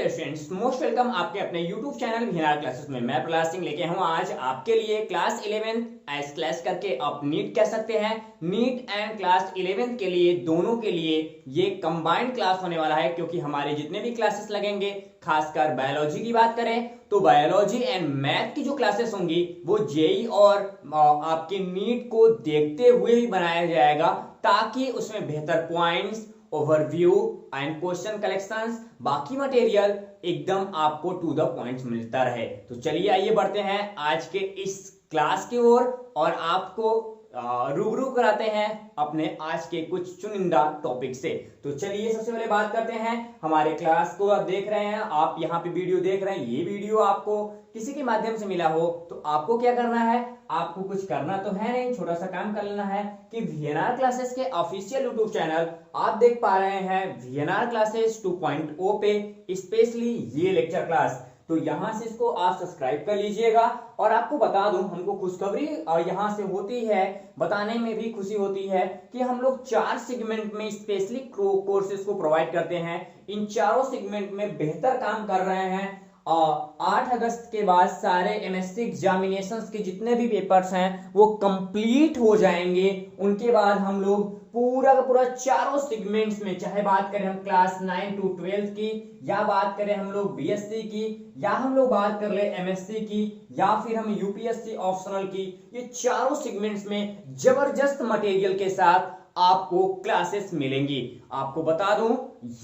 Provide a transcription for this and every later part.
Dear students, most welcome आपके अपने YouTube channel VNR classes में। मैं प्रहलाद सिंह लेके हूँ आज आपके लिए क्लास 11 एस क्लास करके आप नीट कह सकते हैं। नीट एंड क्लास 11 के लिए दोनों के लिए ये कंबाइंड क्लास होने वाला है, क्योंकि हमारे जितने भी क्लासेस लगेंगे, खासकर बायोलॉजी की बात करें तो बायोलॉजी एंड मैथ की जो क्लासेस होंगी वो जेई और आपके नीट को देखते हुए ही बनाया जाएगा, ताकि उसमें बेहतर points, overview and question collections, बाकी मटेरियल एकदम आपको टू द पॉइंट्स मिलता रहे। तो चलिए आइए बढ़ते हैं आज के इस क्लास की ओर और आपको रूबरू कराते हैं अपने आज के कुछ चुनिंदा टॉपिक से। तो चलिए सबसे पहले बात करते हैं हमारे क्लास को। आप देख रहे हैं, आप यहाँ पे वीडियो देख रहे हैं, ये वीडियो आपको किसी के माध्यम से मिला हो तो आपको क्या करना है, आपको कुछ करना तो है नहीं, छोटा सा काम कर लेना है कि वीएनआर क्लासेस के ऑफिशियल यूट्यूब चैनल आप देख पा रहे हैं वीएनआर क्लासेस 2.0 पे स्पेशली ये लेक्चर क्लास, तो यहां से इसको आप सब्सक्राइब कर लीजिएगा। और आपको बता दूं, हमको खुशखबरी यहां से होती है, बताने में भी खुशी होती है कि हम लोग 4 सेगमेंट में स्पेशली कोर्सेज को प्रोवाइड करते हैं। इन चारों सेगमेंट में बेहतर काम कर रहे हैं। 8 अगस्त के बाद सारे एमएससी एग्जामिनेशंस के जितने भी पेपर्स हैं वो कंप्लीट हो जाएंगे। उनके बाद हम लोग पूरा का पूरा चारों सेगमेंट्स में, चाहे बात करें हम क्लास 9 to 12 की, या बात करें हम लोग बीएससी की, या हम लोग बात कर ले एमएससी की, या फिर हम यूपीएससी ऑप्शनल की, ये चारों सेगमेंट्स में जबरदस्त मटेरियल के साथ आपको क्लासेस मिलेंगी। आपको बता दूं,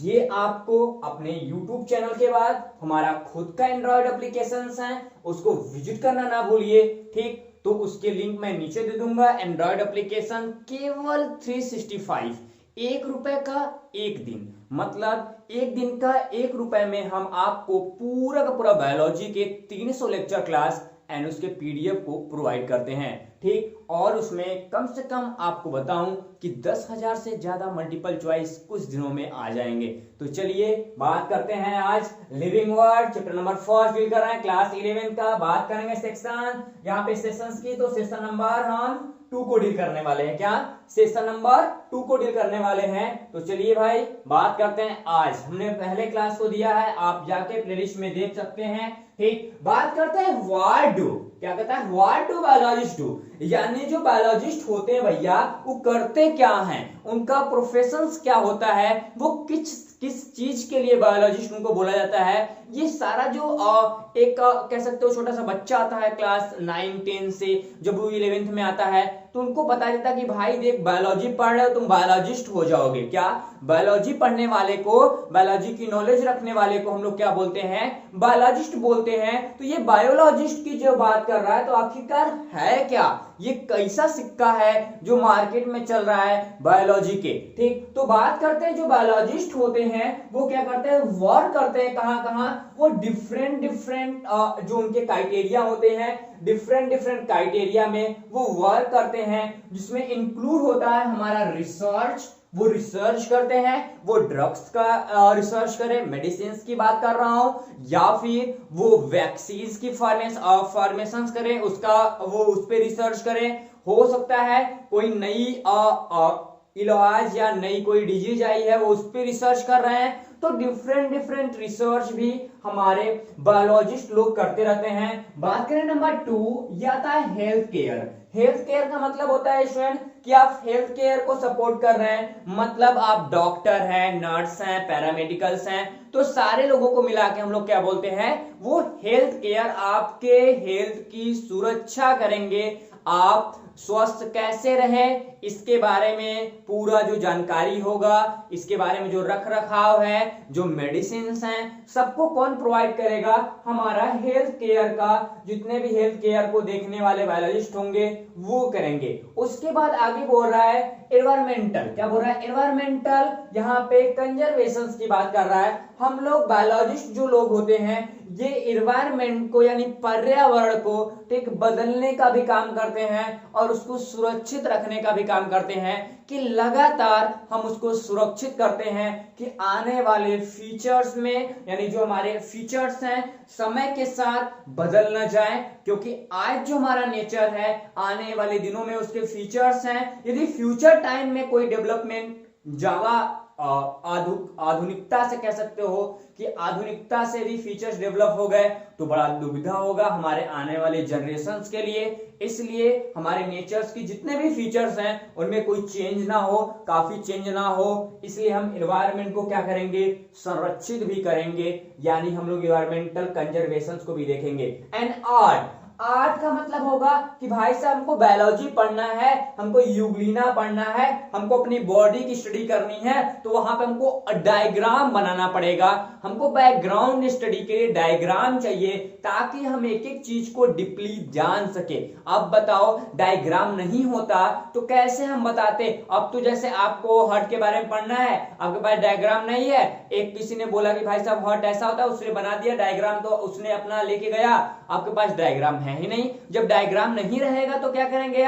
ये आपको अपने YouTube चैनल के बाद हमारा खुद का एंड्रॉयड एप्लीकेशन है, उसको विजिट करना ना भूलिए, ठीक। तो उसके लिंक मैं नीचे दे दूंगा। एंड्रॉयड एप्लीकेशन केवल 365, 1 रुपए का 1 दिन, मतलब 1 दिन का 1 रुपए में हम आपको पूरा का पूरा बायोलॉजी के 300 लेक्चर क्लास एंड उसके पीडीएफ को प्रोवाइड करते हैं, ठीक। और उसमें कम से कम आपको बताऊं कि 10,000 से ज्यादा मल्टीपल चॉइस कुछ दिनों में आ जाएंगे। तो चलिए बात करते हैं आज living word chapter number 4 deal कर रहे हैं क्लास 11 का। बात करेंगे सेक्शन, यहाँ पे सेशंस की, तो सेशन नंबर हम 2 को डील करने वाले हैं। क्या सेशन नंबर 2 को डील करने वाले हैं। तो चलिए भाई बात करते हैं। आज हमने पहले क्लास को दिया है, आप जाके प्लेलिस्ट में देख सकते हैं, ठीक। बात करते हैं व्हाट डू, क्या कहता है, व्हाट डू बायोलॉजिस्ट डू, यानी जो बायोलॉजिस्ट होते हैं भैया वो करते क्या हैं, उनका प्रोफेशंस क्या होता है, वो किस चीज के लिए बायोलॉजिस्ट उनको बोला जाता है। ये सारा जो एक कह सकते हो छोटा सा बच्चा आता है क्लास 9 10 से, जब वो 11th में आता है तो उनको बता देता कि भाई देख, बायोलॉजी पढ़ रहे हो तुम, बायोलॉजिस्ट हो जाओगे। क्या बायोलॉजी पढ़ने वाले को, बायोलॉजी की नॉलेज रखने वाले को हम लोग क्या बोलते हैं, बायोलॉजिस्ट बोलते हैं। तो ये बायोलॉजिस्ट की जो बात कर रहा है तो आखिरकार है क्या, ये कैसा सिक्का है जो मार्केट में चल रहा है बायोलॉजी के, ठीक। तो बात करते हैं जो बायोलॉजिस्ट होते हैं वो क्या करते हैं, वर्क करते हैं कहां कहां, वो डिफरेंट जो उनके क्राइटेरिया होते हैं, डिफरेंट क्राइटेरिया में वो वर्क करते हैं, जिसमें इंक्लूड होता है हमारा रिसर्च, वो रिसर्च करते हैं, वो ड्रग्स का रिसर्च करें, मेडिसिन की बात कर रहा हूं, या फिर वो वैक्सीन की फॉर्मेशन करें, उसका वो उस पर रिसर्च करें। हो सकता है कोई नई इलाज या नई कोई डिजीज आई है वो उस पर रिसर्च कर रहे हैं। तो डिफरेंट रिसर्च भी हमारे बायोलॉजिस्ट लोग करते रहते हैं। बात करें नंबर 2, यह आता है हेल्थ केयर। हेल्थ केयर का मतलब होता है स्टूडेंट कि आप हेल्थ केयर को सपोर्ट कर रहे हैं, मतलब आप डॉक्टर हैं, नर्स हैं, पैरामेडिकल्स हैं, तो सारे लोगों को मिला के हम लोग क्या बोलते हैं, वो हेल्थ केयर, आपके हेल्थ की सुरक्षा करेंगे। आप स्वस्थ कैसे रहें इसके बारे में पूरा जो जानकारी होगा, इसके बारे में जो रख रखाव है, जो मेडिसिन हैं, सबको कौन प्रोवाइड करेगा, हमारा हेल्थ केयर का, जितने भी हेल्थ केयर को देखने वाले बायोलॉजिस्ट होंगे वो करेंगे। उसके बाद आगे बोल रहा है एनवायरमेंटल, क्या बोल रहा है, एनवायरमेंटल, यहाँ पे कंजर्वेशन की बात कर रहा है। हम लोग बायोलॉजिस्ट जो लोग होते हैं ये एनवायरमेंट को यानी पर्यावरण को, ठीक, बदलने का भी काम करते हैं और उसको सुरक्षित रखने का भी काम करते हैं, कि लगातार हम उसको सुरक्षित करते हैं कि आने वाले फीचर्स में, यानी जो हमारे फीचर्स हैं समय के साथ बदल न जाए, क्योंकि आज जो हमारा नेचर है आने वाले दिनों में उसके फीचर्स हैं। यदि फ्यूचर टाइम में कोई डेवलपमेंट ज्यादा आधुनिकता से कह सकते हो कि आधुनिकता से भी फीचर्स डेवलप हो गए तो बड़ा दुविधा होगा हमारे आने वाले जनरेशन्स के लिए। इसलिए हमारे नेचर्स की जितने भी फीचर्स हैं उनमें कोई चेंज ना हो, काफी चेंज ना हो, इसलिए हम एनवायरनमेंट को क्या करेंगे, संरक्षित भी करेंगे, यानी हम लोग एनवायरमेंटल कंजर्वेशन को भी देखेंगे। एंड आर्ट का मतलब होगा कि भाई साहब हमको बायोलॉजी पढ़ना है, हमको यूग्लिना पढ़ना है, हमको अपनी बॉडी की स्टडी करनी है, तो वहां पे हमको डायग्राम बनाना पड़ेगा, हमको बैकग्राउंड स्टडी के लिए डायग्राम चाहिए ताकि हम एक एक चीज को डीपली जान सके। अब बताओ डायग्राम नहीं होता तो कैसे हम बताते। अब तो जैसे आपको हार्ट के बारे में पढ़ना है, आपके पास डायग्राम नहीं है, एक किसी ने बोला कि भाई साहब हार्ट ऐसा होता है, उसने बना दिया डायग्राम, तो उसने अपना लेके गया, आपके पास डायग्राम है ही नहीं। जब डायग्राम नहीं रहेगा तो क्या करेंगे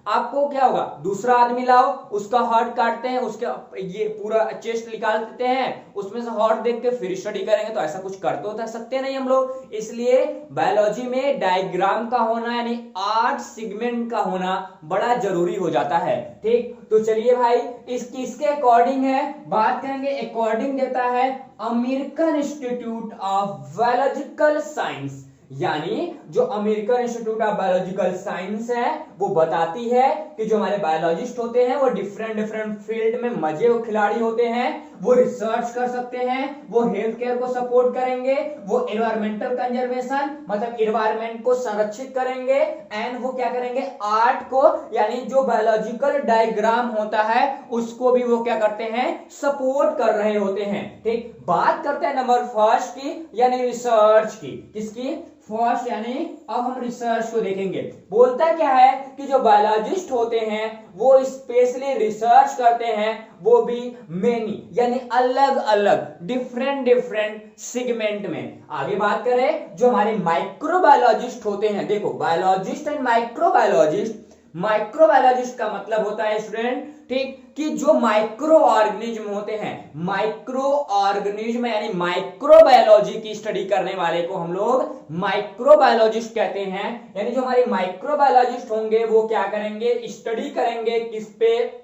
आपको क्या होगा, दूसरा आदमी लाओ, उसका हार्ट काटते हैं, उसके ये पूरा चेस्ट निकाल देते हैं, उसमें से हार्ट देख के फिर स्टडी करेंगे, तो ऐसा कुछ कर तो सकते नहीं हम लोग। इसलिए बायोलॉजी में डायग्राम का होना यानी आर्ट सेगमेंट का होना बड़ा जरूरी हो जाता है। ठीक, तो चलिए भाई इसके अकॉर्डिंग है बात करेंगे। अकॉर्डिंग देता है American institute of biological science, यानी जो American institute of biological science है वो बताती है कि जो हमारे बायोलॉजिस्ट होते हैं वो डिफरेंट फील्ड में मजे और खिलाड़ी होते हैं, वो रिसर्च कर सकते हैं, वो हेल्थ केयर को सपोर्ट करेंगे, वो एनवायरमेंटल कंजर्वेशन मतलब एनवायरमेंट को संरक्षित करेंगे, एंड वो क्या करेंगे, आर्ट को यानी जो बायोलॉजिकल डायग्राम होता है उसको भी वो क्या करते हैं, सपोर्ट कर रहे होते हैं। ठीक, बात करते हैं नंबर फर्स्ट की यानी रिसर्च की। किसकी, फर्स्ट, यानी अब हम रिसर्च को देखेंगे। बोलता क्या है कि जो बायोलॉजिस्ट होते हैं वो स्पेशली रिसर्च करते हैं, वो भी मेनी यानी अलग अलग डिफरेंट सेगमेंट में। आगे बात करें जो हमारे माइक्रोबायोलॉजिस्ट होते हैं, देखो बायोलॉजिस्ट एंड माइक्रोबायोलॉजिस्ट, माइक्रोबायोलॉजिस्ट का मतलब होता है स्टूडेंट, ठीक, कि जो माइक्रो ऑर्गेनिज्म होते हैं, माइक्रो ऑर्गेनिज्म यानी माइक्रोबायोलॉजी की स्टडी करने वाले को हम लोग माइक्रोबायोलॉजिस्ट कहते हैं। यानी जो हमारे माइक्रोबायोलॉजिस्ट होंगे वो क्या करेंगे, स्टडी करेंगे किस पे,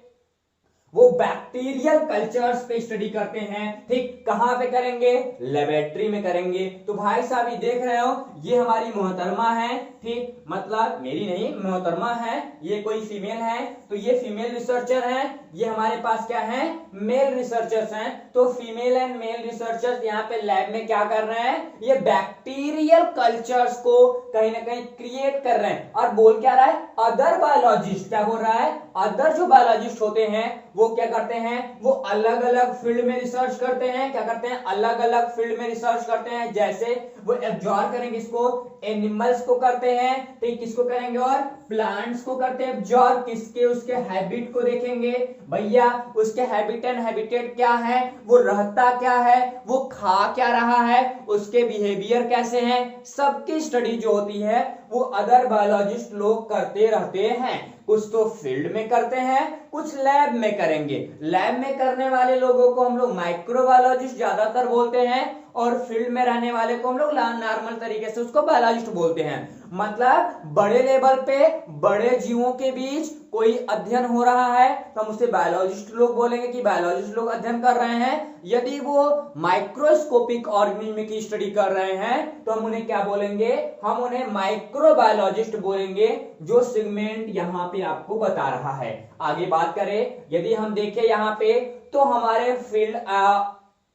वो बैक्टीरियल कल्चर्स पे स्टडी करते हैं। ठीक, कहां पे करेंगे, लेबोरेटरी में करेंगे। तो भाई साहब ये देख रहे हो, ये हमारी मोहतरमा है, ठीक, मतलब मेरी नहीं मोहतरमा है, ये कोई फीमेल है, तो ये फीमेल रिसर्चर है, ये हमारे पास क्या है, मेल रिसर्चर्स हैं। तो फीमेल एंड मेल रिसर्चर्स यहाँ पे लैब में क्या कर रहे हैं, ये बैक्टीरियल कल्चर्स को कहीं ना कहीं क्रिएट कर रहे हैं। और बोल क्या रहा है, अदर बायोलॉजिस्ट, क्या बोल रहा है, अदर जो बायोलॉजिस्ट होते हैं वो क्या करते हैं, वो अलग अलग फील्ड में रिसर्च करते हैं। क्या करते हैं, अलग अलग फील्ड में रिसर्च करते हैं। जैसे वो एब्जॉर्ब करेंगे किसको, एनिमल्स को करते हैं, ठीक, किसको करेंगे, और प्लांट्स को करते हैं एब्जॉर्ब, किसके, उसके हैबिट को देखेंगे भैया, उसके हैबिट एंड हैबिटेट क्या है, वो रहता क्या है, वो खा क्या रहा है, उसके बिहेवियर कैसे हैं, सबकी स्टडी जो होती है वो अदर बायोलॉजिस्ट लोग करते रहते हैं। कुछ तो फील्ड में करते हैं, कुछ लैब में करेंगे। लैब में करने वाले लोगों को हम लोग माइक्रोबायोलॉजिस्ट ज्यादातर बोलते हैं, और फील्ड में रहने वाले को हम लोग नॉर्मल तरीके से उसको बायोलॉजिस्ट बोलते हैं। मतलब बड़े लेवल पे बड़े जीवों के बीच कोई अध्ययन हो रहा है तो हम उसे बायोलॉजिस्ट लोग बोलेंगे कि बायोलॉजिस्ट लोग अध्ययन कर रहे हैं। यदि वो माइक्रोस्कोपिक ऑर्गेनिज्म की स्टडी कर रहे हैं तो हम उन्हें क्या बोलेंगे, हम उन्हें माइक्रोबायोलॉजिस्ट बोलेंगे, जो सेगमेंट यहाँ पे आपको बता रहा है। आगे बात करें, यदि हम देखें यहाँ पे तो हमारे फील्ड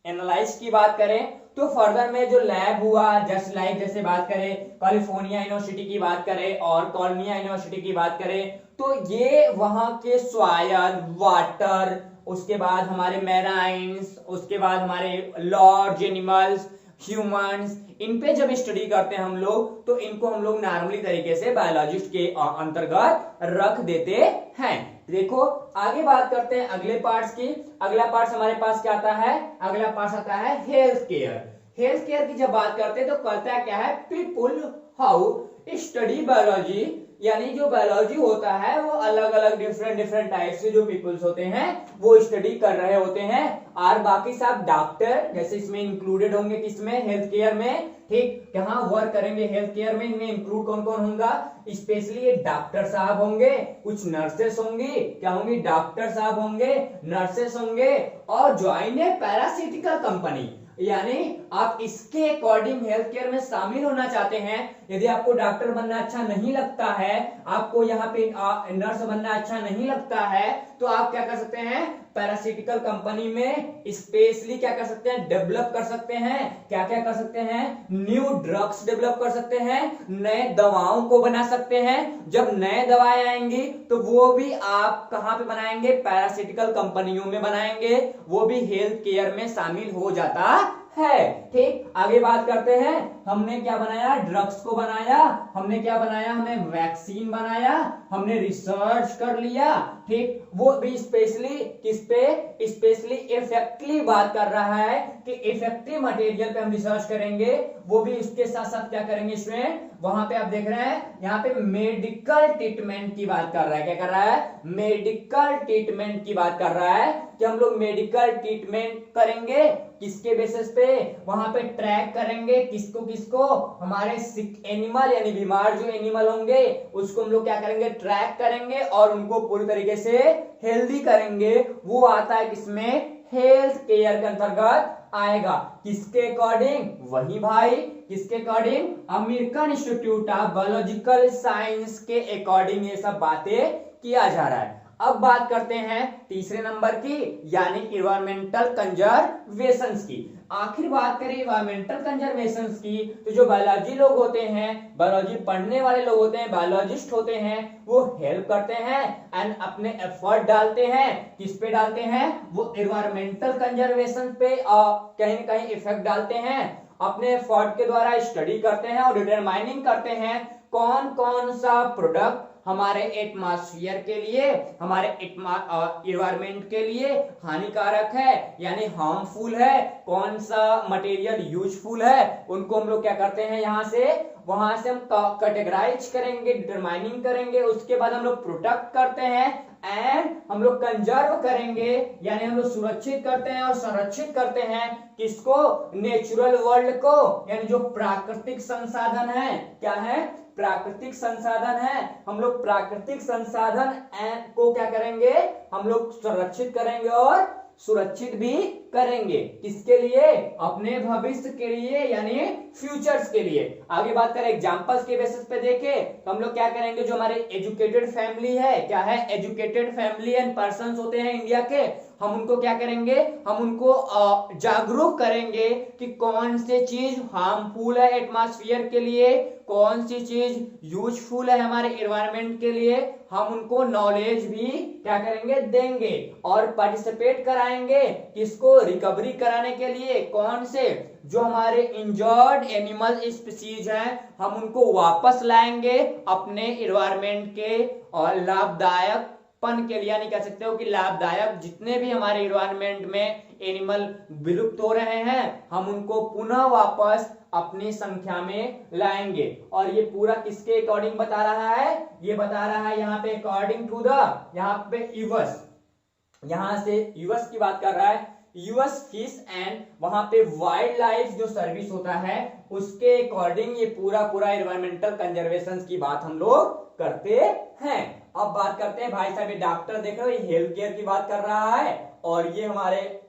एनालाइज की बात करें तो फर्दर में जो लैब हुआ, जस्ट लाइक जैसे बात करें कैलिफोर्निया यूनिवर्सिटी की बात करें और कॉर्निया यूनिवर्सिटी की बात करें, तो ये वहां के सॉइल, वाटर, उसके बाद हमारे मैराइन्स, उसके बाद हमारे लार्ज एनिमल्स, ह्यूमंस, इन पे जब स्टडी करते हैं हम लोग तो इनको हम लोग नॉर्मली तरीके से बायोलॉजिस्ट के अंतर्गत रख देते हैं। देखो आगे बात करते हैं अगले पार्ट्स की। अगला पार्ट्स हमारे पास क्या आता है, अगला पार्ट्स आता है हेल्थ केयर। हेल्थ केयर की जब बात करते हैं तो कहता है क्या है, पीपुल हाउ स्टडी बायोलॉजी यानी जो बायोलॉजी होता है वो अलग अलग डिफरेंट टाइप से जो पीपल्स होते हैं वो स्टडी कर रहे होते हैं। और बाकी सब डॉक्टर जैसे इसमें इंक्लूडेड होंगे, किसमें, हेल्थ केयर में, ठीक, कहाँ वर्क करेंगे, हेल्थ केयर में। इनमें इंक्लूड कौन कौन होगा, स्पेशली डॉक्टर साहब होंगे, कुछ नर्सेस होंगी, क्या होंगी, डॉक्टर साहब होंगे, नर्सेस होंगे, और ज्वाइन है पैरासिटिकल कंपनी, यानी आप इसके अकॉर्डिंग हेल्थ केयर में शामिल होना चाहते हैं। यदि आपको डॉक्टर बनना अच्छा नहीं लगता है, आपको यहाँ पे नर्स बनना अच्छा नहीं लगता है, तो आप क्या कर सकते हैं, पैरासिटिकल कंपनी में स्पेशली क्या कर सकते हैं, डेवलप कर सकते हैं। क्या क्या कर सकते हैं, न्यू ड्रग्स डेवलप कर सकते हैं, नए दवाओं को बना सकते हैं। जब नए दवाएं आएंगी तो वो भी आप कहां पे बनाएंगे, पैरासिटिकल कंपनियों में बनाएंगे, वो भी हेल्थ केयर में शामिल हो जाता है। ठीक, आगे बात करते हैं। हमने क्या बनाया, ड्रग्स को बनाया, हमने क्या बनाया, हमने वैक्सीन बनाया, हमने रिसर्च कर लिया। ठीक, वो भी स्पेशली किस पे, स्पेशली इफेक्टिवली बात कर रहा है कि इफेक्टिव मटेरियल पे हम रिसर्च करेंगे। वो भी उसके साथ साथ क्या करेंगे स्टूडेंट, वहां पे आप देख रहे हैं यहाँ पे मेडिकल ट्रीटमेंट की बात कर रहा है। क्या कर रहा है, मेडिकल ट्रीटमेंट की बात कर रहा है कि हम लोग मेडिकल ट्रीटमेंट करेंगे, किसके बेसिस पे, वहां पे ट्रैक करेंगे किसको किसको, हमारे सिक एनिमल यानी बीमार जो एनिमल होंगे उसको हम लोग क्या करेंगे, ट्रैक करेंगे और उनको पूरी तरीके से हेल्दी करेंगे। वो आता है किसमें, हेल्थ केयर के अंतर्गत आएगा। किसके अकॉर्डिंग, वही भाई, किसके according, American institute of biological science के अकॉर्डिंग ये सब बातें किया जा रहा है। अब बात करते हैं तीसरे नंबर की, यानी इन्वायरमेंटल कंजर्वेशन की। आखिर बात करें इन्वायरमेंटल कंजर्वेशन की, तो जो बायोलॉजी लोग होते हैं, बायोलॉजी पढ़ने वाले लोग होते हैं, बायोलॉजिस्ट होते हैं, वो हेल्प करते हैं एंड अपने एफर्ट डालते हैं, किस पे डालते हैं, वो इन्वायरमेंटल कंजर्वेशन पे कहीं ना कहीं इफेक्ट डालते हैं। अपने एफर्ट के द्वारा स्टडी करते हैं और डिटरमाइनिंग करते हैं कौन कौन सा प्रोडक्ट हमारे एटमॉस्फेयर के लिए, हमारे इन्वायरमेंट के लिए हानिकारक है यानी हार्मफुल है, कौन सा मटेरियल यूजफुल है, उनको हम लोग क्या करते हैं, यहां से वहां से हम कैटेगराइज करेंगे, डिटरमाइनिंग करेंगे, उसके बाद हम लोग प्रोटेक्ट करते हैं एंड हम लोग कंजर्व करेंगे, यानी हम लोग सुरक्षित करते हैं और संरक्षित करते हैं किसको, नेचुरल वर्ल्ड को, यानी जो प्राकृतिक संसाधन है, क्या है, प्राकृतिक संसाधन है। हम लोग प्राकृतिक संसाधन को क्या करेंगे, हम लोग संरक्षित करेंगे और सुरक्षित भी करेंगे, किसके लिए, अपने भविष्य के लिए यानी फ्यूचर्स के लिए। आगे बात करें एग्जांपल्स के बेसिस पे देखें तो हम लोग क्या करेंगे, जो हमारे एजुकेटेड फैमिली है, क्या है, एजुकेटेड फैमिली एंड पर्संस होते हैं इंडिया के, हम उनको क्या करेंगे, हम उनको जागरूक करेंगे कि कौन सी चीज हार्मफुल है एटमॉस्फेयर के लिए, कौन सी चीज यूजफुल है हमारे एनवायरनमेंट के लिए। हम उनको नॉलेज भी क्या करेंगे, देंगे और पार्टिसिपेट कराएंगे किसको, रिकवरी कराने के लिए, कौन से, जो हमारे इंजर्ड एनिमल स्पीसीज हैं, हम उनको वापस लाएंगे अपने एनवायरनमेंट के और लाभदायक पन के लिए, यानी कह सकते हो कि लाभदायक जितने भी हमारे एनवायरनमेंट में एनिमल विलुप्त हो रहे हैं, हम उनको पुनः वापस अपनी संख्या में लाएंगे। और ये पूरा किसके अकॉर्डिंग बता रहा है, ये बता रहा है यहाँ पे अकॉर्डिंग टू द, यहाँ पे यूएस, यहां से यूएस की बात कर रहा है, यूएस फिश एंड वहां पे वाइल्ड लाइफ जो सर्विस होता है उसके अकॉर्डिंग ये पूरा एनवायरमेंटल कंजर्वेशन की बात हम लोग करते हैं। अब बात करते हैं भाई साहब, ये डॉक्टर देख रहे हो, ये हेल्थ केयर की बात कर रहा है और ये हमारे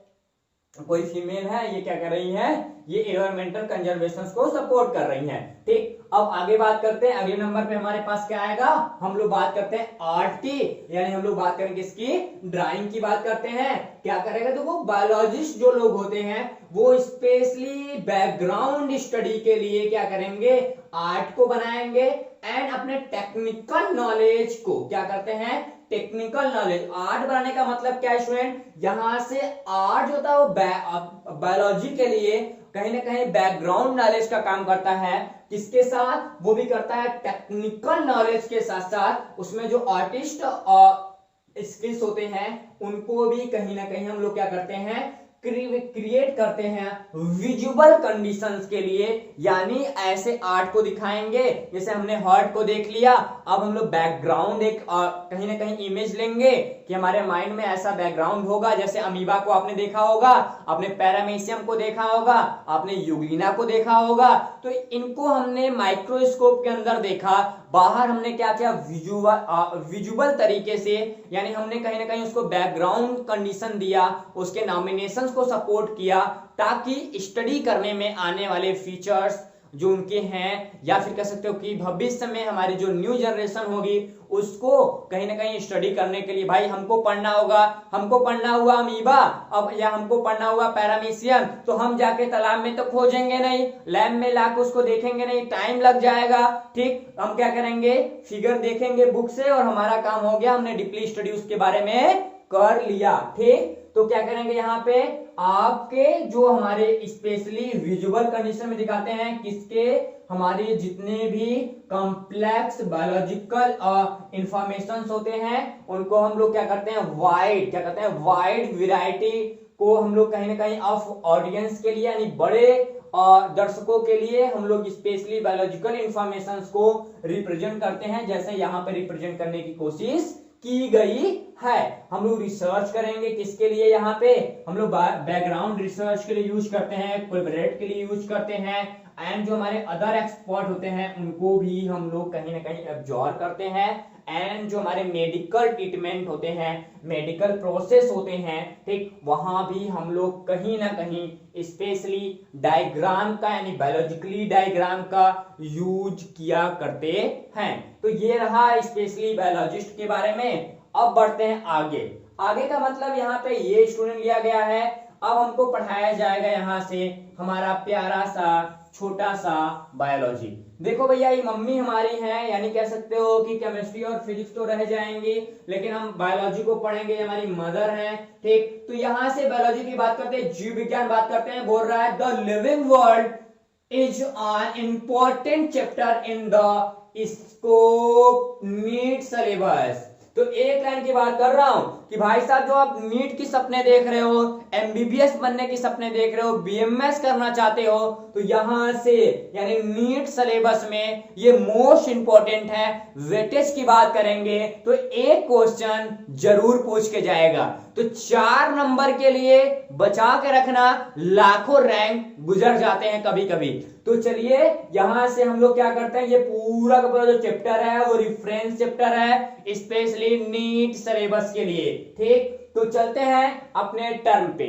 कोई फीमेल है, ये क्या कर रही है, ये एनवायरमेंटल कंजर्वेशन को सपोर्ट कर रही हैं। ठीक, अब आगे बात करते हैं, अगले नंबर पे हमारे पास क्या आएगा, हम लोग बात करते हैं आर्ट की, यानी हम लोग बात करेंगे इसकी ड्राइंग की बात करते हैं। क्या करेगा, तो वो बायोलॉजिस्ट जो लोग होते हैं वो स्पेशली बैकग्राउंड स्टडी के लिए क्या करेंगे, आर्ट को बनाएंगे एंड अपने टेक्निकल नॉलेज को क्या करते हैं, टेक्निकल नॉलेज। आर्ट बनाने का मतलब क्या है स्टूडेंट, यहां से आर्ट जो होता है वो बायोलॉजी के लिए कहीं ना कहीं बैकग्राउंड नॉलेज का काम करता है, किसके साथ, वो भी करता है टेक्निकल नॉलेज के साथ साथ उसमें जो आर्टिस्ट स्किल्स होते हैं उनको भी कहीं ना कहीं हम लोग क्या करते हैं, क्रिएट करते हैं विजुअल कंडीशंस के लिए, यानी ऐसे आर्ट को दिखाएंगे। जैसे हमने हार्ट को देख लिया, अब हम लोग बैकग्राउंड एक कहीं ना कहीं इमेज लेंगे कि हमारे माइंड में ऐसा बैकग्राउंड होगा। जैसे अमीबा को आपने देखा होगा, आपने पैरामीशियम को देखा होगा, आपने यूग्लिना को देखा होगा। तो इनको हमने माइक्रोस्कोप के अंदर देखा, बाहर हमने क्या किया, विजुअल तरीके से, यानी हमने कहीं ना कहीं उसको बैकग्राउंड कंडीशन दिया, उसके नॉमिनेशंस को सपोर्ट किया, ताकि स्टडी करने में आने वाले फीचर्स जो उनके हैं, या फिर कह सकते हो कि भविष्य में हमारी जो न्यू जनरेशन होगी उसको कहीं ना कहीं स्टडी करने के लिए, भाई हमको पढ़ना होगा, हमको पढ़ना हुआ अमीबा अब, या हमको पढ़ना हुआ पैरामीशियम, तो हम जाके तालाब में तो खोजेंगे नहीं, लैब में लाके उसको देखेंगे नहीं, टाइम लग जाएगा। ठीक, हम क्या करेंगे, फिगर देखेंगे बुक से और हमारा काम हो गया, हमने डीपली स्टडी उसके बारे में कर लिया। ठीक, तो क्या करेंगे, यहाँ पे आपके जो हमारे स्पेशली विजुअल कंडीशन में दिखाते हैं, किसके, हमारे जितने भी कॉम्प्लेक्स बायोलॉजिकल इंफॉर्मेशन होते हैं उनको हम लोग क्या करते हैं, वाइड वैरायटी को हम लोग कहीं ना कहीं ऑफ ऑडियंस के लिए, यानी बड़े दर्शकों के लिए हम लोग स्पेशली बायोलॉजिकल इंफॉर्मेशन को रिप्रेजेंट करते हैं, जैसे यहाँ पे रिप्रेजेंट करने की कोशिश की गई है। हम लोग रिसर्च करेंगे किसके लिए, यहाँ पे हम लोग बैकग्राउंड रिसर्च के लिए यूज करते हैं, कोलैबोरेट के लिए यूज करते हैं, एंड जो हमारे अदर एक्सपर्ट होते हैं उनको भी हम लोग कहीं ना कहीं एब्जॉर्ब करते हैं, एंड जो हमारे मेडिकल ट्रीटमेंट होते हैं, मेडिकल प्रोसेस होते हैं, ठीक, वहां भी हम लोग कहीं ना कहीं स्पेशली डायग्राम का, यानी बायोलॉजिकली डायग्राम का यूज किया करते हैं। तो ये रहा स्पेशली बायोलॉजिस्ट के बारे में। अब बढ़ते हैं आगे का मतलब यहाँ पे ये स्टूडेंट लिया गया है। अब हमको पढ़ाया जाएगा यहाँ से हमारा प्यारा सा छोटा सा बायोलॉजी। देखो भैया, ये मम्मी हमारी है, यानी कह सकते हो कि केमिस्ट्री और फिजिक्स तो रह जाएंगी, लेकिन हम बायोलॉजी को पढ़ेंगे, हमारी मदर है। ठीक, तो यहां से बायोलॉजी की बात करते हैं, जीव विज्ञान बात करते हैं। बोल रहा है the living world is an important chapter in the scope NEET syllabus. तो एक लाइन की बात कर रहा हूं कि भाई साहब, जो आप नीट की सपने देख रहे हो, एमबीबीएस बनने की सपने देख रहे हो, बीएमएस करना चाहते हो, तो यहां से यानी नीट सिलेबस में ये मोस्ट इंपॉर्टेंट है। वेटेज की बात करेंगे तो एक क्वेश्चन जरूर पूछ के जाएगा, तो 4 नंबर के लिए बचा के रखना, लाखों रैंक गुजर जाते हैं कभी कभी। तो चलिए यहां से हम लोग क्या करते हैं, ये पूरा का पूरा जो चैप्टर है वो रेफरेंस चैप्टर है स्पेशली नीट सिलेबस के लिए। ठीक, तो चलते हैं अपने टर्म पे।